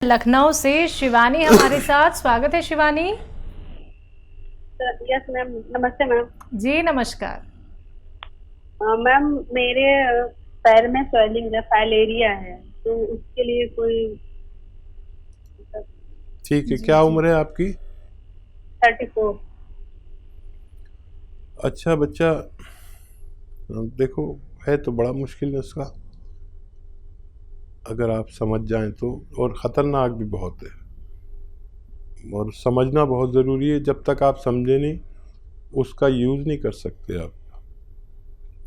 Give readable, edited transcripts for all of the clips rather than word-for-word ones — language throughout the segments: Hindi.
लखनऊ से शिवानी हमारे साथ। स्वागत है शिवानी। यस मैम, नमस्ते मैम। जी नमस्कार। मैम मेरे पैर में स्वेलिंग है, फाइलेरिया है, तो उसके लिए कोई ठीक है। क्या उम्र है आपकी? 34। अच्छा बच्चा, देखो है तो बड़ा मुश्किल नुस्खा अगर आप समझ जाएं तो, और ख़तरनाक भी बहुत है और समझना बहुत ज़रूरी है। जब तक आप समझे नहीं उसका यूज़ नहीं कर सकते आप।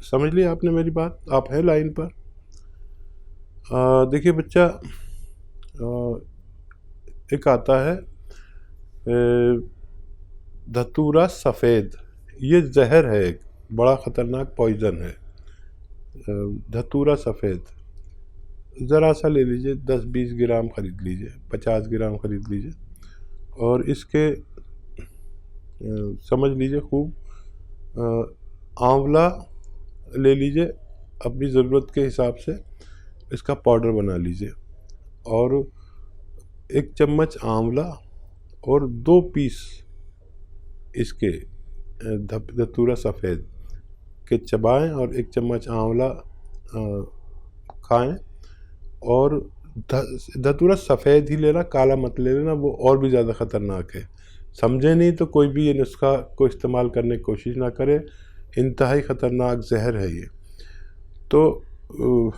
समझ लिया आपने मेरी बात? आप हैं लाइन पर? देखिए बच्चा, एक आता है धतूरा सफ़ेद। ये जहर है, एक बड़ा ख़तरनाक पॉइज़न है। धतूरा सफ़ेद ज़रा सा ले लीजिए, 10-20 ग्राम ख़रीद लीजिए, 50 ग्राम ख़रीद लीजिए और इसके समझ लीजिए खूब। आंवला ले लीजिए, अपनी ज़रूरत के हिसाब से इसका पाउडर बना लीजिए और 1 चम्मच आंवला और 2 पीस इसके धतूरा सफ़ेद के चबाएं और 1 चम्मच आंवला खाएं। और धतूरा सफ़ेद ही लेना, काला मत ले लेना, वो और भी ज़्यादा ख़तरनाक है। समझे नहीं तो कोई भी ये नुस्खा को इस्तेमाल करने की कोशिश ना करे, इंतहाई ख़तरनाक जहर है ये। तो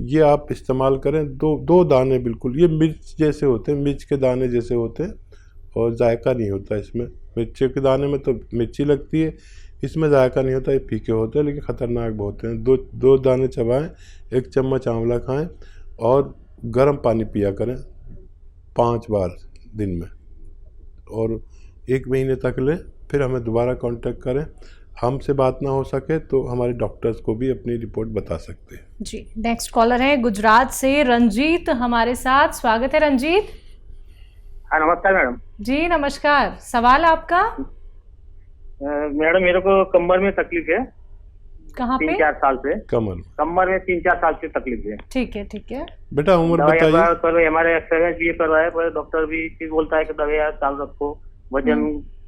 ये आप इस्तेमाल करें। दो दाने बिल्कुल ये मिर्च जैसे होते हैं, मिर्च के दाने जैसे होते हैं और जायका नहीं होता इसमें। मिर्ची के दाने में तो मिर्ची लगती है, इसमें जायका नहीं होता, ये फीके होते हैं लेकिन ख़तरनाक बहुत हैं। दो दाने चबाएं, 1 चम्मच आंवला खाएं और गर्म पानी पिया करें 5 बार दिन में, और 1 महीने तक लें। फिर हमें दोबारा कांटेक्ट करें। हमसे बात ना हो सके तो हमारे डॉक्टर्स को भी अपनी रिपोर्ट बता सकते हैं। जी नेक्स्ट कॉलर है गुजरात से रंजीत हमारे साथ। स्वागत है रंजीत। हाँ नमस्कार मैडम। जी नमस्कार। सवाल आपका? मैडम मेरे को कमर में तकलीफ है। कहाँ पे? 3-4 साल से कमर में 3-4 साल से तकलीफ है। ठीक है ठीक है। बेटा उम्र बताइए। हमारे एक्सरसाइज भी करवाया, पर डॉक्टर भी चीज बोलता है कि दवाई चालू रखो, वजन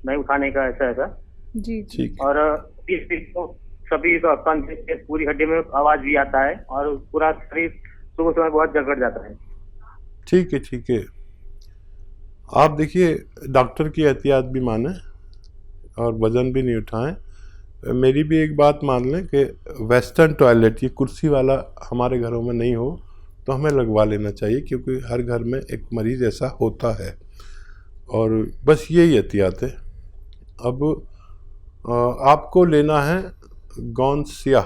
नहीं उठाने का, ऐसा जी ठीक। और सभी पूरी हड्डी में आवाज भी आता है और पूरा शरीर सुबह सुबह बहुत जगड़ जाता है। ठीक है ठीक है। आप देखिए डॉक्टर की एहतियात भी माने और वज़न भी नहीं उठाएं। मेरी भी एक बात मान लें कि वेस्टर्न टॉयलेट, ये कुर्सी वाला हमारे घरों में नहीं हो तो हमें लगवा लेना चाहिए, क्योंकि हर घर में एक मरीज़ ऐसा होता है। और बस यही एहतियात है। अब आपको लेना है गोंद स्याह,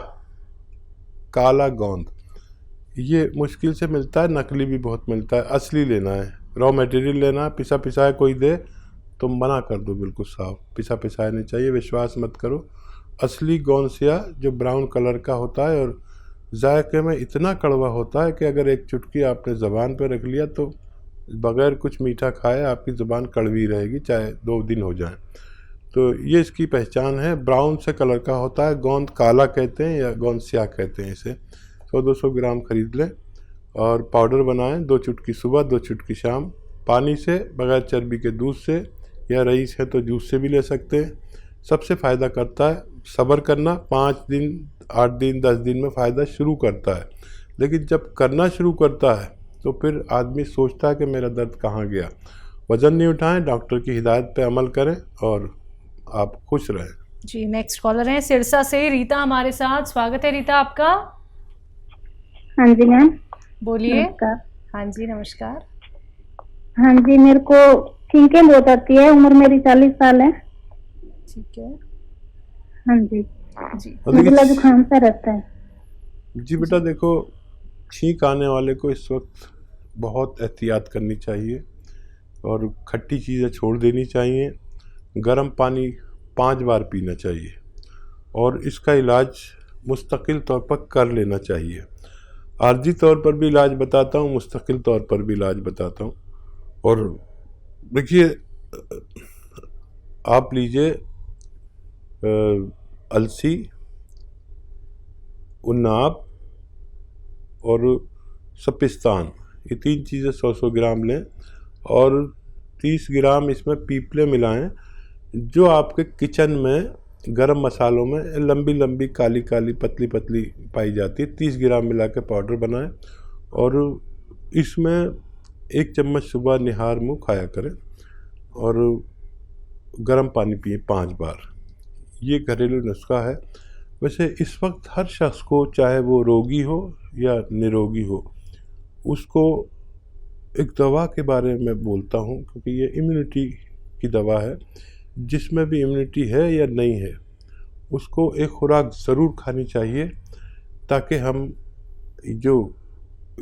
काला गोंद। ये मुश्किल से मिलता है, नकली भी बहुत मिलता है। असली लेना है, रॉ मटेरियल लेना है। पिसा पिसाया कोई दे तो मना कर दो, बिल्कुल साफ। पिसा पिसाया नहीं चाहिए, विश्वास मत करो। असली गोंद स्याह जो ब्राउन कलर का होता है और जायके में इतना कड़वा होता है कि अगर एक चुटकी आपने ज़बान पर रख लिया तो बग़ैर कुछ मीठा खाए आपकी ज़बान कड़वी रहेगी, चाहे 2 दिन हो जाएं। तो ये इसकी पहचान है। ब्राउन से कलर का होता है। गोंद काला कहते हैं या गोंद स्याह कहते हैं इसे। 100-200 ग्राम ख़रीद लें और पाउडर बनाएं। 2 चुटकी सुबह, 2 चुटकी शाम, पानी से, बग़ैर चर्बी के दूध से, या रईस है तो जूस से भी ले सकते हैं। सबसे फ़ायदा करता है। सब्र करना, 5 दिन, 8 दिन, 10 दिन में फ़ायदा शुरू करता है, लेकिन जब करना शुरू करता है तो फिर आदमी सोचता है कि मेरा दर्द कहाँ गया। वज़न नहीं उठाएं, डॉक्टर की हिदायत पे अमल करें और आप खुश रहें। जी नेक्स्ट कॉलर है सिरसा से रीता हमारे साथ। स्वागत है रीता आपका। हाँ जी मैम, बोलिए। नमस्कार। हाँ जी नमस्कार। हाँ जी, मेरे को छींकें बहुत आती है, उम्र मेरी 40 साल है। ठीक है हाँ जी, जी। मुझे जुकाम सा रहता है। जी बेटा देखो, छींक आने वाले को इस वक्त बहुत एहतियात करनी चाहिए और खट्टी चीज़ें छोड़ देनी चाहिए। गर्म पानी 5 बार पीना चाहिए और इसका इलाज मुस्तकिल तौर पर कर लेना चाहिए। आर्जी तौर पर भी इलाज बताता हूँ, मुस्तकिल तौर पर भी इलाज बताता हूँ। और देखिए, आप लीजिए अलसी, उन्नाब और सपिस्तान, ये 3 चीज़ें 100-100 ग्राम लें और 30 ग्राम इसमें पीपले मिलाएं जो आपके किचन में गरम मसालों में लंबी लंबी काली काली पतली पतली पाई जाती है। 30 ग्राम मिला के पाउडर बनाएं और इसमें 1 चम्मच सुबह निहार मुँह खाया करें और गर्म पानी पिए 5 बार। ये घरेलू नुस्खा है। वैसे इस वक्त हर शख्स को, चाहे वो रोगी हो या निरोगी हो, उसको एक दवा के बारे में बोलता हूँ क्योंकि ये इम्यूनिटी की दवा है। जिसमें भी इम्यूनिटी है या नहीं है उसको एक खुराक ज़रूर खानी चाहिए ताकि हम जो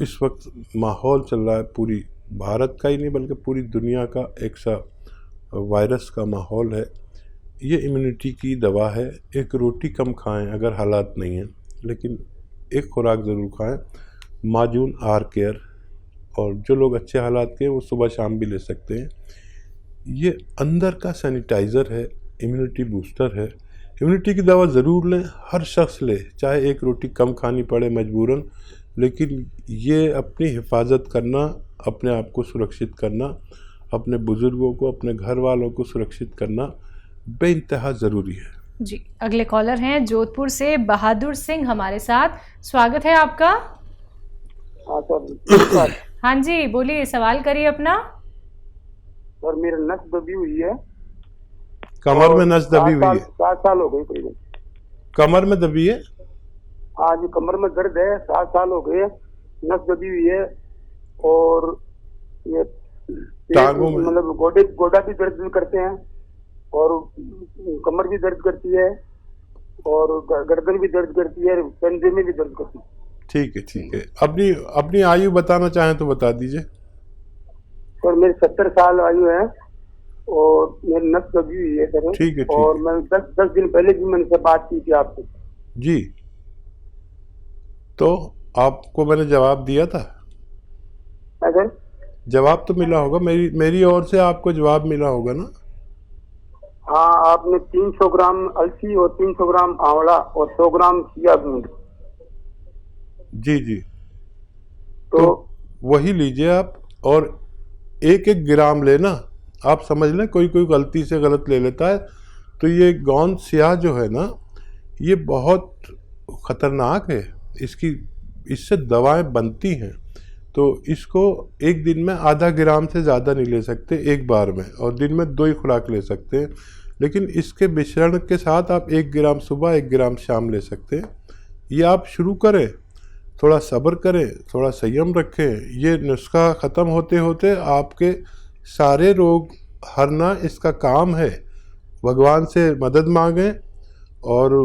इस वक्त माहौल चल रहा है, पूरी भारत का ही नहीं बल्कि पूरी दुनिया का एक सा वायरस का माहौल है, ये इम्यूनिटी की दवा है। एक रोटी कम खाएं अगर हालात नहीं हैं, लेकिन एक खुराक ज़रूर खाएं। माजून आर केयर, और जो लोग अच्छे हालात के हैं वो सुबह शाम भी ले सकते हैं। ये अंदर का सैनिटाइज़र है, इम्यूनिटी बूस्टर है। इम्यूनिटी की दवा ज़रूर लें, हर शख्स ले, चाहे एक रोटी कम खानी पड़े मजबूरन, लेकिन ये अपनी हिफाजत करना, अपने आप को सुरक्षित करना, अपने बुज़ुर्गों को, अपने घर वालों को सुरक्षित करना बेइंतहा ज़रूरी है। जी, अगले कॉलर हैं जोधपुर से बहादुर सिंह हमारे साथ। स्वागत है आपका। हाँ सर। हाँ जी, बोलिए, सवाल करिए अपना। सर मेरा नस दबी हुई है, कमर में नस दबी हुई है? 7 साल हो गए करीबन। कमर में दबी है? हाँ जी, कमर में दर्द है, 7 साल हो गए, नस दबी हुई है और ये टांगों में, मतलब गोडा भी दर्द करते हैं और कमर भी दर्द करती है और गर्दन भी दर्द करती है, कंधे में भी दर्द करती है। ठीक है, ठीक है। अपनी आयु बताना चाहें तो बता दीजिए। सर मेरी 70 साल आयु है और मेरी नस दबी हुई है सर। ठीक है, ठीक और है। मैं 10 दिन पहले भी मैंने से बात की थी आपसे। जी, तो आपको मैंने जवाब दिया था? अगर जवाब तो मिला होगा, मेरी ओर से आपको जवाब मिला होगा ना? हाँ, आपने 300 ग्राम अलसी और 300 ग्राम आंवला और 100 ग्राम चिया बीज। जी जी, तो वही लीजिए आप और 1-1 ग्राम लेना। आप समझ लें कोई गलती से गलत ले लेता है तो ये गोंद स्याह जो है ना, ये बहुत ख़तरनाक है। इससे दवाएं बनती हैं, तो इसको एक दिन में आधा ग्राम से ज़्यादा नहीं ले सकते एक बार में, और दिन में 2 ही खुराक ले सकते हैं। लेकिन इसके मिश्रण के साथ आप 1 ग्राम सुबह 1 ग्राम शाम ले सकते हैं। ये आप शुरू करें, थोड़ा सब्र करें, थोड़ा संयम रखें। ये नुस्खा ख़त्म होते होते आपके सारे रोग हरना इसका काम है। भगवान से मदद मांगें और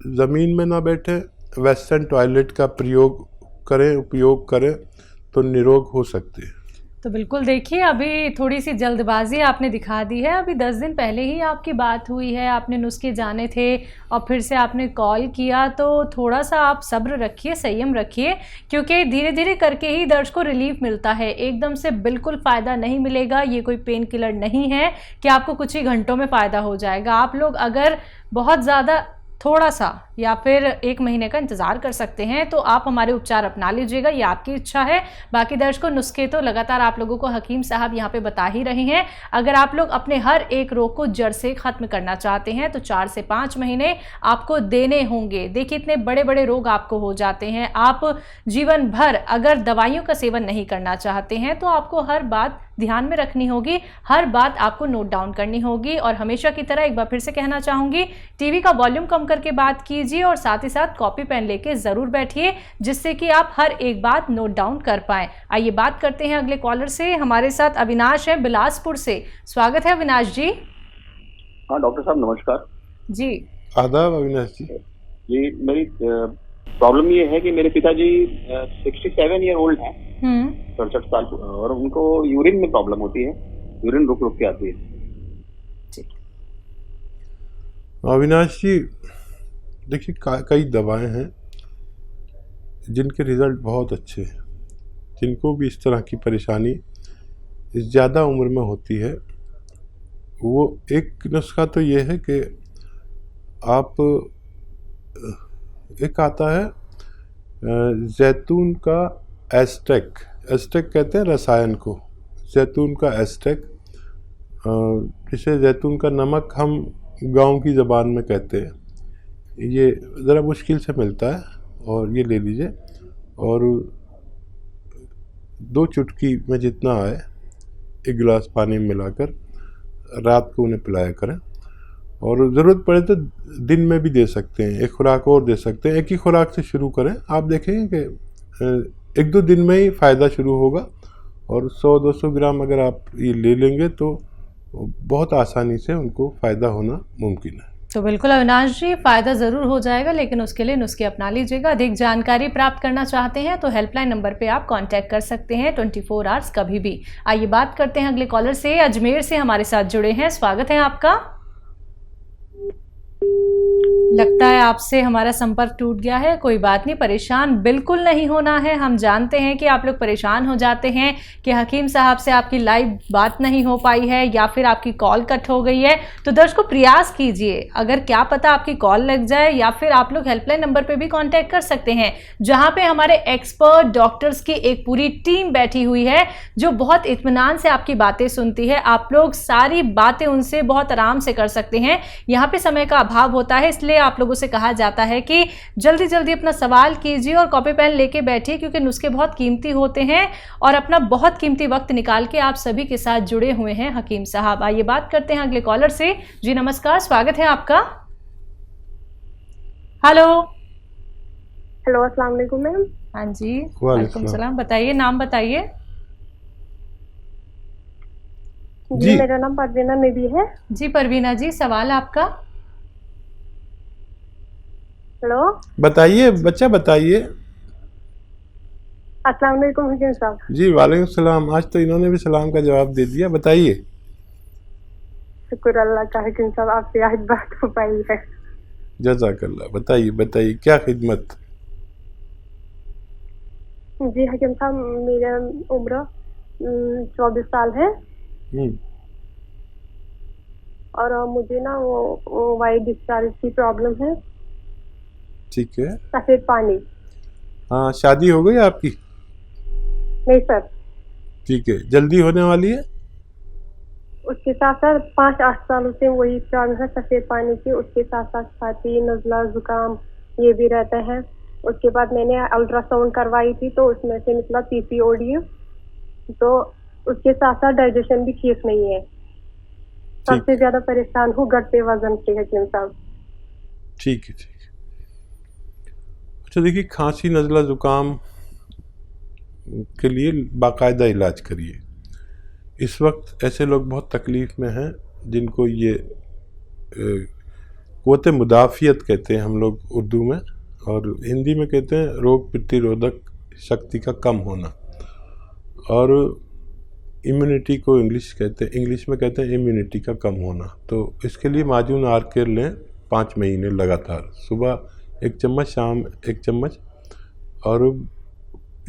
ज़मीन में ना बैठें, वेस्टर्न टॉयलेट का उपयोग करें तो निरोग हो सकते हैं। तो बिल्कुल देखिए, अभी थोड़ी सी जल्दबाजी आपने दिखा दी है। अभी 10 दिन पहले ही आपकी बात हुई है, आपने नुस्खे जाने थे और फिर से आपने कॉल किया, तो थोड़ा सा आप सब्र रखिए, संयम रखिए, क्योंकि धीरे धीरे करके ही दर्द को रिलीफ मिलता है। एकदम से बिल्कुल फ़ायदा नहीं मिलेगा। ये कोई पेन किलर नहीं है कि आपको कुछ ही घंटों में फ़ायदा हो जाएगा। आप लोग अगर बहुत ज़्यादा थोड़ा सा या फिर 1 महीने का इंतज़ार कर सकते हैं तो आप हमारे उपचार अपना लीजिएगा, ये आपकी इच्छा है। बाकी दर्शकों, नुस्खे तो लगातार आप लोगों को हकीम साहब यहाँ पे बता ही रहे हैं। अगर आप लोग अपने हर एक रोग को जड़ से ख़त्म करना चाहते हैं तो 4 से 5 महीने आपको देने होंगे। देखिए, इतने बड़े बड़े रोग आपको हो जाते हैं। आप जीवन भर अगर दवाइयों का सेवन नहीं करना चाहते हैं तो आपको हर बात ध्यान में रखनी होगी, हर बात आपको नोट डाउन करनी होगी। और हमेशा की तरह एक बार फिर से कहना चाहूँगी, टीवी का वॉल्यूम कम करके बात कीजिए और साथ ही साथ कॉपी पेन लेके ज़रूर बैठिए, जिससे कि आप हर एक बात नोट डाउन कर पाएँ। आइए बात करते हैं अगले कॉलर से। हमारे साथ अविनाश है बिलासपुर से। स्वागत है अविनाश जी। हाँ डॉक्टर साहब नमस्कार जी। आदाब अविनाश जी। जी, मेरी प्रॉब्लम ये है कि मेरे पिताजी 67 ईयर ओल्ड हैं, 67 साल, और उनको यूरिन में प्रॉब्लम होती है, यूरिन रुक रुक के आती है। अविनाश जी, देखिए कई दवाएं हैं जिनके रिज़ल्ट बहुत अच्छे हैं। जिनको भी इस तरह की परेशानी ज़्यादा उम्र में होती है, वो एक नुस्खा तो ये है कि आप, एक आता है जैतून का एस्टेक कहते हैं रसायन को, जैतून का एस्टेक, जिसे जैतून का नमक हम गांव की ज़बान में कहते हैं। ये ज़रा मुश्किल से मिलता है, और ये ले लीजिए, और 2 चुटकी में जितना आए 1 गिलास पानी में मिलाकर रात को उन्हें पिलाया करें। और ज़रूरत पड़े तो दिन में भी दे सकते हैं, 1 खुराक और दे सकते हैं। एक ही खुराक से शुरू करें, आप देखेंगे कि 1-2 दिन में ही फ़ायदा शुरू होगा। और 100-200 ग्राम अगर आप ये ले लेंगे तो बहुत आसानी से उनको फ़ायदा होना मुमकिन है। तो बिल्कुल अविनाश जी, फ़ायदा ज़रूर हो जाएगा, लेकिन उसके लिए नुस्खे अपना लीजिएगा। अधिक जानकारी प्राप्त करना चाहते हैं तो हेल्पलाइन नंबर पे आप कांटेक्ट कर सकते हैं 24 आवर्स कभी भी। आइए बात करते हैं अगले कॉलर से। अजमेर से हमारे साथ जुड़े हैं, स्वागत है आपका। लगता है आपसे हमारा संपर्क टूट गया है। कोई बात नहीं, परेशान बिल्कुल नहीं होना है। हम जानते हैं कि आप लोग परेशान हो जाते हैं कि हकीम साहब से आपकी लाइव बात नहीं हो पाई है या फिर आपकी कॉल कट हो गई है। तो दर्शकों, प्रयास कीजिए, अगर क्या पता आपकी कॉल लग जाए, या फिर आप लोग हेल्पलाइन नंबर पे भी कांटेक्ट कर सकते हैं, जहां पे हमारे एक्सपर्ट डॉक्टर्स की एक पूरी टीम बैठी हुई है जो बहुत इत्मीनान से आपकी बातें सुनती है। आप लोग सारी बातें उनसे बहुत आराम से कर सकते हैं। यहाँ पे समय का अभाव होता है, इसलिए आप लोगों से कहा जाता है कि जल्दी जल्दी अपना सवाल कीजिए और कॉपी पेन लेके बैठिए, क्योंकि नुस्खे बहुत कीमती होते हैं और अपना बहुत कीमती वक्त निकाल के आप सभी के साथ जुड़े हुए हैं हकीम साहब। आइए बात करते हैं अगले कॉलर से। जी नमस्कार, स्वागत है आपका। हेलो हेलो, अस्सलाम वालेकुम मैम। हाँ जी, वालेकुम सलाम। बताइए, नाम बताइए। जी मेरा नाम परवीना नबी है। जी परवीना जी, सवाल आपका। हेलो, बताइए बच्चा, बताइए। अस्सलाम वालेकुम हकीम साहब। जी वालेकुम सलाम। आज तो इन्होंने भी सलाम का जवाब दे दिया। बताइए। शुक्र अल्लाह का हकीम साहब, आपसे आज बात हो पाई है। जज़ाकल्लाह। बताइए बताइए, क्या खिदमत। जी हकीम साहब, मेरा उम्र 24 साल है और मुझे ना वो वाइट डिस्चार्ज की प्रॉब्लम है। ठीक है। सफेद पानी। हाँ, शादी हो गई आपकी? नहीं सर। ठीक है, जल्दी होने वाली है? उसके साथ साथ 5-8 सालों से वही प्रॉब्लम है सफेद पानी की। उसके साथ साथ छाती, नज़ला, जुकाम ये भी रहता है। उसके बाद मैंने अल्ट्रासाउंड करवाई थी तो उसमें से निकला पीसीओडी। तो उसके साथ साथ डाइजेशन भी ठीक नहीं है। सबसे ज्यादा परेशान हूँ घटते वजन से हकीम साहब। ठीक है, ठीक है। अच्छा देखिए, खांसी, नज़ला, ज़ुकाम के लिए बाकायदा इलाज करिए। इस वक्त ऐसे लोग बहुत तकलीफ़ में हैं जिनको ये क़ुव्वत मुदाफ़ियत कहते हैं हम लोग उर्दू में, और हिंदी में कहते हैं रोग प्रतिरोधक शक्ति का कम होना, और इम्यूनिटी को इंग्लिश में कहते हैं इम्यूनिटी का कम होना। तो इसके लिए माजून आर केयर लें 5 महीने लगातार, सुबह 1 चम्मच, शाम 1 चम्मच। और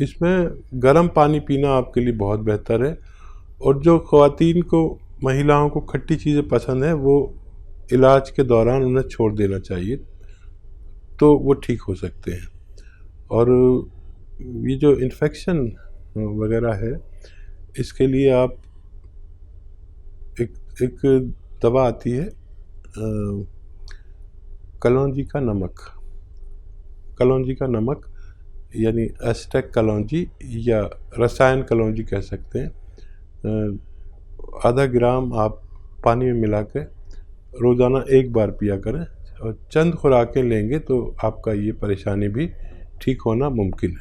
इसमें गर्म पानी पीना आपके लिए बहुत बेहतर है। और जो ख़वातीन को, महिलाओं को खट्टी चीज़ें पसंद है, वो इलाज के दौरान उन्हें छोड़ देना चाहिए, तो वो ठीक हो सकते हैं। और ये जो इन्फेक्शन वगैरह है, इसके लिए आप एक दवा आती है कलौंजी का नमक, यानी एस्टेक कलौंजी या रसायन कलौंजी कह सकते हैं। आधा ग्राम आप पानी में मिला के रोज़ाना 1 बार पिया करें, और चंद खुराकें लेंगे तो आपका ये परेशानी भी ठीक होना मुमकिन है।